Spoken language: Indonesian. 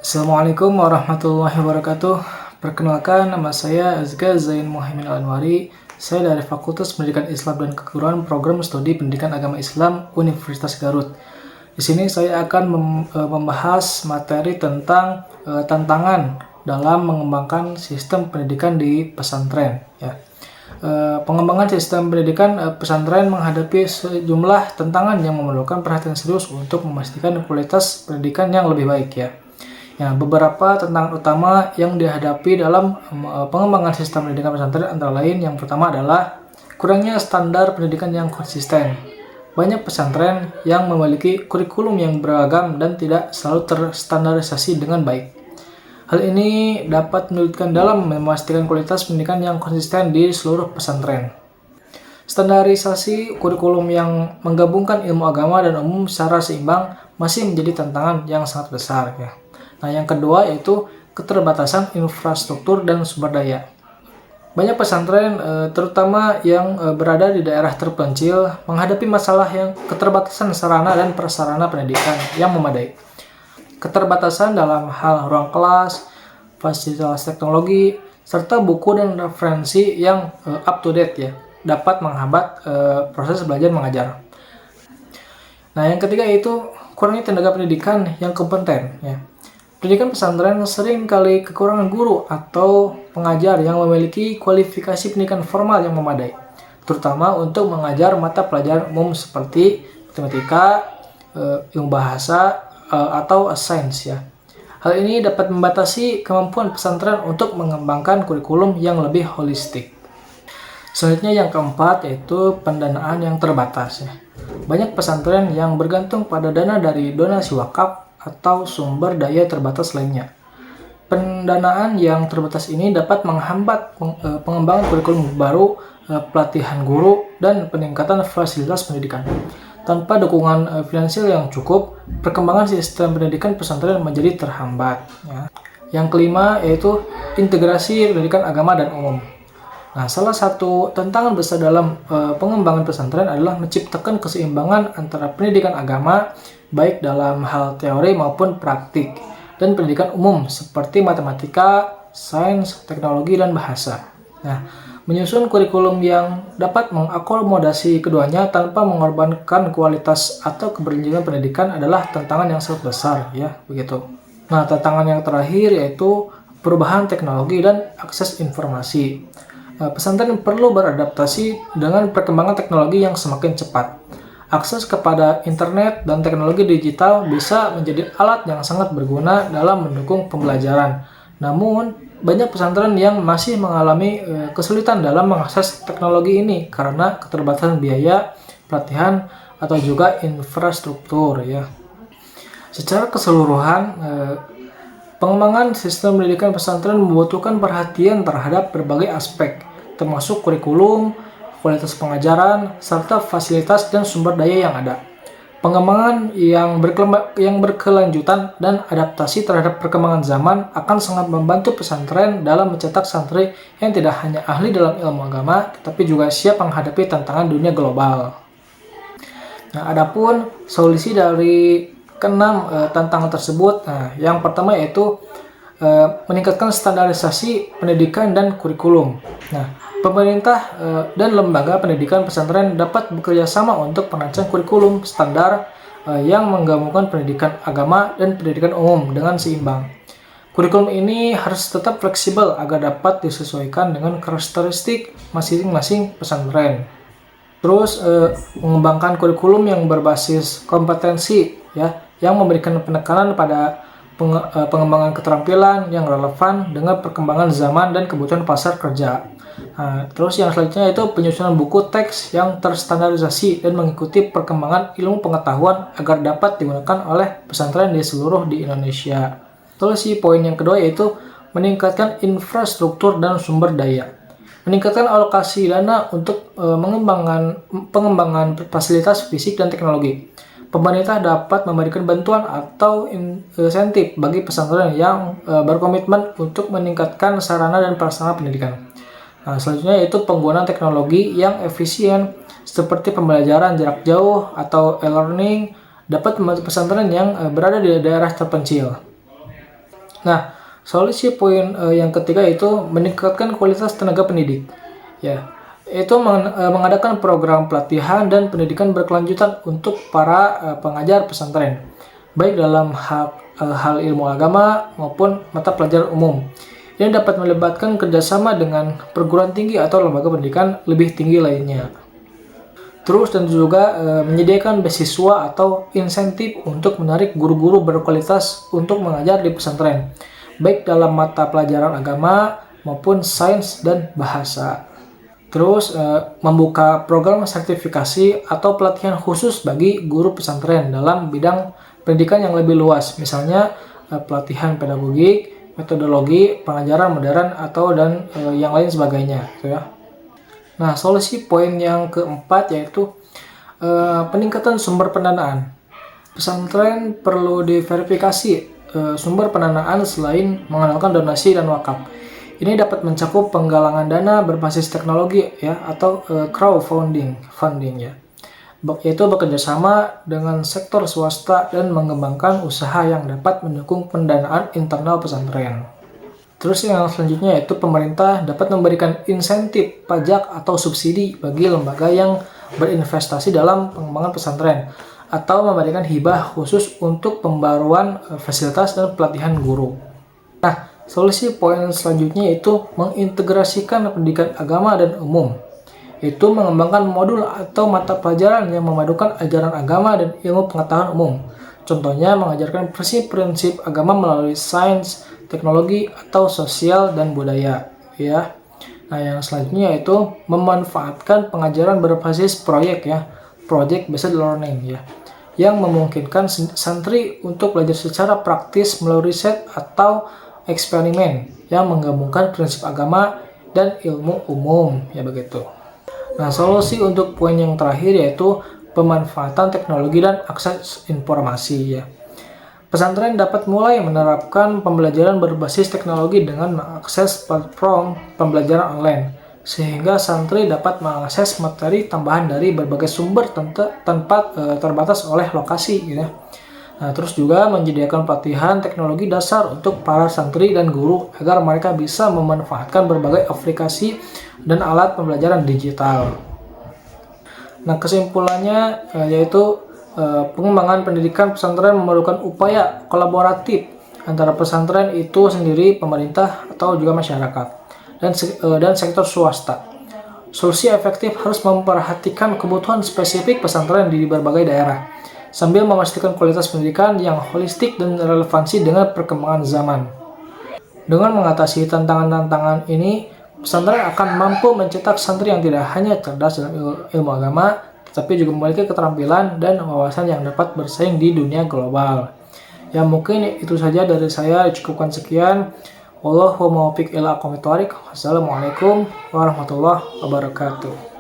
Assalamualaikum warahmatullahi wabarakatuh. Perkenalkan, nama saya Azka Zain Muhammad Al-Anwari. Saya dari Fakultas Pendidikan Islam dan Keguruan Program Studi Pendidikan Agama Islam Universitas Garut. Di sini saya akan membahas materi tentang tantangan dalam mengembangkan sistem pendidikan di pesantren. Ya. Pengembangan sistem pendidikan pesantren menghadapi sejumlah tantangan yang memerlukan perhatian serius untuk memastikan kualitas pendidikan yang lebih baik ya. Ya, beberapa tantangan utama yang dihadapi dalam pengembangan sistem pendidikan pesantren antara lain yang pertama adalah kurangnya standar pendidikan yang konsisten. Banyak pesantren yang memiliki kurikulum yang beragam dan tidak selalu terstandarisasi dengan baik. Hal ini dapat menyulitkan dalam memastikan kualitas pendidikan yang konsisten di seluruh pesantren. Standarisasi kurikulum yang menggabungkan ilmu agama dan umum secara seimbang masih menjadi tantangan yang sangat besar ya. Nah, yang kedua yaitu keterbatasan infrastruktur dan sumber daya. Banyak pesantren, terutama yang berada di daerah terpencil, menghadapi masalah yang keterbatasan sarana dan prasarana pendidikan yang memadai. Keterbatasan dalam hal ruang kelas, fasilitas teknologi, serta buku dan referensi yang up to date ya, dapat menghambat proses belajar mengajar. Nah, yang ketiga yaitu kurangnya tenaga pendidikan yang kompeten ya. Pendidikan pesantren sering kali kekurangan guru atau pengajar yang memiliki kualifikasi pendidikan formal yang memadai, terutama untuk mengajar mata pelajaran umum seperti matematika, ilmu bahasa, atau sains ya. Hal ini dapat membatasi kemampuan pesantren untuk mengembangkan kurikulum yang lebih holistik. Selanjutnya yang keempat yaitu pendanaan yang terbatas ya. Banyak pesantren yang bergantung pada dana dari donasi wakaf atau sumber daya terbatas lainnya. Pendanaan yang terbatas ini dapat menghambat pengembangan kurikulum baru, pelatihan guru, dan peningkatan fasilitas pendidikan. Tanpa dukungan finansial yang cukup, perkembangan sistem pendidikan pesantren menjadi terhambat. Ya. Yang kelima yaitu integrasi pendidikan agama dan umum. Nah, salah satu tantangan besar dalam pengembangan pesantren adalah menciptakan keseimbangan antara pendidikan agama, baik dalam hal teori maupun praktik, dan pendidikan umum seperti matematika, sains, teknologi, dan bahasa. Nah, menyusun kurikulum yang dapat mengakomodasi keduanya tanpa mengorbankan kualitas atau keberlanjutan pendidikan adalah tantangan yang sangat besar, ya, begitu. Nah, tantangan yang terakhir yaitu perubahan teknologi dan akses informasi. Pesantren perlu beradaptasi dengan perkembangan teknologi yang semakin cepat. Akses kepada internet dan teknologi digital bisa menjadi alat yang sangat berguna dalam mendukung pembelajaran. Namun, banyak pesantren yang masih mengalami kesulitan dalam mengakses teknologi ini karena keterbatasan biaya, pelatihan, atau juga infrastruktur ya. Secara keseluruhan, pengembangan sistem pendidikan pesantren membutuhkan perhatian terhadap berbagai aspek, termasuk kurikulum, kualitas pengajaran, serta fasilitas dan sumber daya yang ada. Pengembangan yang berkelanjutan dan adaptasi terhadap perkembangan zaman akan sangat membantu pesantren dalam mencetak santri yang tidak hanya ahli dalam ilmu agama, tetapi juga siap menghadapi tantangan dunia global. Nah, adapun solusi dari keenam tantangan tersebut, yang pertama yaitu meningkatkan standarisasi pendidikan dan kurikulum. Nah, pemerintah dan lembaga pendidikan pesantren dapat bekerja sama untuk merancang kurikulum standar yang menggabungkan pendidikan agama dan pendidikan umum dengan seimbang. Kurikulum ini harus tetap fleksibel agar dapat disesuaikan dengan karakteristik masing-masing pesantren. Terus mengembangkan kurikulum yang berbasis kompetensi ya, yang memberikan penekanan pada pengembangan keterampilan yang relevan dengan perkembangan zaman dan kebutuhan pasar kerja. Nah, terus yang selanjutnya itu penyusunan buku teks yang terstandarisasi dan mengikuti perkembangan ilmu pengetahuan agar dapat digunakan oleh pesantren di seluruh di Indonesia. Terus poin yang kedua yaitu meningkatkan infrastruktur dan sumber daya. Meningkatkan alokasi dana untuk pengembangan fasilitas fisik dan teknologi. Pemerintah dapat memberikan bantuan atau insentif bagi pesantren yang berkomitmen untuk meningkatkan sarana dan prasarana pendidikan. Nah, selanjutnya yaitu penggunaan teknologi yang efisien seperti pembelajaran jarak jauh atau e-learning dapat membantu pesantren yang berada di daerah terpencil. Nah, solusi poin yang ketiga itu meningkatkan kualitas tenaga pendidik. Ya, itu mengadakan program pelatihan dan pendidikan berkelanjutan untuk para pengajar pesantren, baik dalam hal ilmu agama maupun mata pelajaran umum. Ini dapat melibatkan kerjasama dengan perguruan tinggi atau lembaga pendidikan lebih tinggi lainnya. Terus dan juga menyediakan beasiswa atau insentif untuk menarik guru-guru berkualitas untuk mengajar di pesantren, baik dalam mata pelajaran agama maupun sains dan bahasa. Terus membuka program sertifikasi atau pelatihan khusus bagi guru pesantren dalam bidang pendidikan yang lebih luas, misalnya pelatihan pedagogik, metodologi, pengajaran modern atau dan yang lain sebagainya, gitu ya. Nah, solusi poin yang keempat yaitu peningkatan sumber pendanaan. Pesantren perlu diverifikasi sumber pendanaan selain mengandalkan donasi dan wakaf. Ini dapat mencakup penggalangan dana berbasis teknologi ya atau crowdfunding ya. Yaitu bekerja sama dengan sektor swasta dan mengembangkan usaha yang dapat mendukung pendanaan internal pesantren. Terus yang selanjutnya yaitu pemerintah dapat memberikan insentif pajak atau subsidi bagi lembaga yang berinvestasi dalam pengembangan pesantren atau memberikan hibah khusus untuk pembaruan fasilitas dan pelatihan guru. Nah, solusi poin selanjutnya yaitu mengintegrasikan pendidikan agama dan umum. Itu mengembangkan modul atau mata pelajaran yang memadukan ajaran agama dan ilmu pengetahuan umum. Contohnya mengajarkan prinsip-prinsip agama melalui sains, teknologi atau sosial dan budaya ya. Nah, yang selanjutnya yaitu memanfaatkan pengajaran berbasis proyek ya, project based learning ya, yang memungkinkan santri untuk belajar secara praktis melalui riset atau eksperimen yang menggabungkan prinsip agama dan ilmu umum ya begitu. Nah, solusi untuk poin yang terakhir yaitu pemanfaatan teknologi dan akses informasi ya. Pesantren dapat mulai menerapkan pembelajaran berbasis teknologi dengan mengakses platform pembelajaran online, sehingga santri dapat mengakses materi tambahan dari berbagai sumber tanpa terbatas oleh lokasi. Gitu. Nah, terus juga menyediakan pelatihan teknologi dasar untuk para santri dan guru agar mereka bisa memanfaatkan berbagai aplikasi dan alat pembelajaran digital. Nah, kesimpulannya yaitu pengembangan pendidikan pesantren memerlukan upaya kolaboratif antara pesantren itu sendiri, pemerintah atau juga masyarakat dan sektor swasta. Solusi efektif harus memperhatikan kebutuhan spesifik pesantren di berbagai daerah sambil memastikan kualitas pendidikan yang holistik dan relevansi dengan perkembangan zaman. Dengan mengatasi tantangan-tantangan ini, pesantren akan mampu mencetak santri yang tidak hanya cerdas dalam ilmu agama, tapi juga memiliki keterampilan dan wawasan yang dapat bersaing di dunia global. Ya, mungkin itu saja dari saya, cukupkan sekian. Wassalamualaikum warahmatullahi wabarakatuh.